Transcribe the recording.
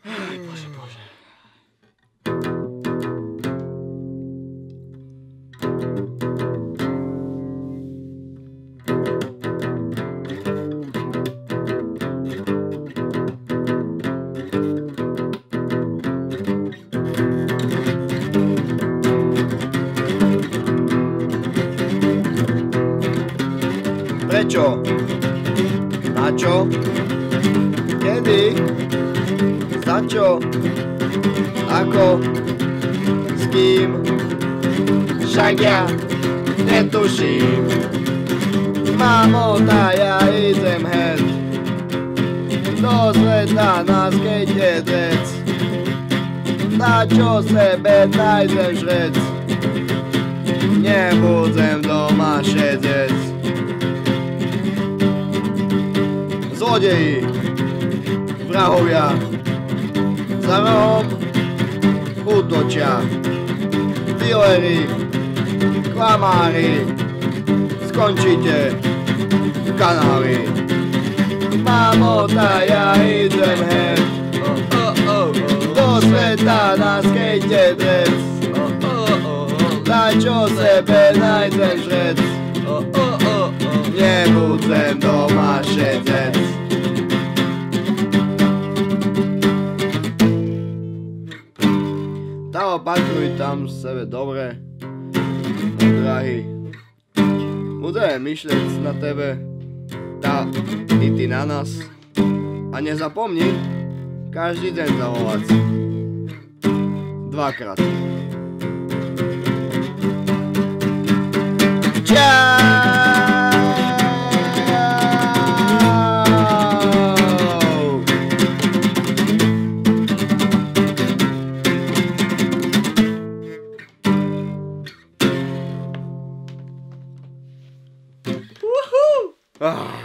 Bože, bože. Prečo? Na čo? Kedy? Za čo? Ako? S kým? Však ja netuším. Mamo, ja idem hed do sveta na skejte dec. Na čo sebe nájdem žrec? Nebudem doma šedec. Zlodeji, vrahovia, za rohom útočia. Dealeri, klamári, skončíte v kanáli. Mamo, ja idem hed do sveta na skejte dec. Na čo sebe nájdem žrec? Nebudem doma šedec. Tá opatruj tam sebe dobre, drahý. Budeme myšľať na tebe, tá i ty na nás. A nezapomni, každý deň zavolať. Dvakrát. Ah.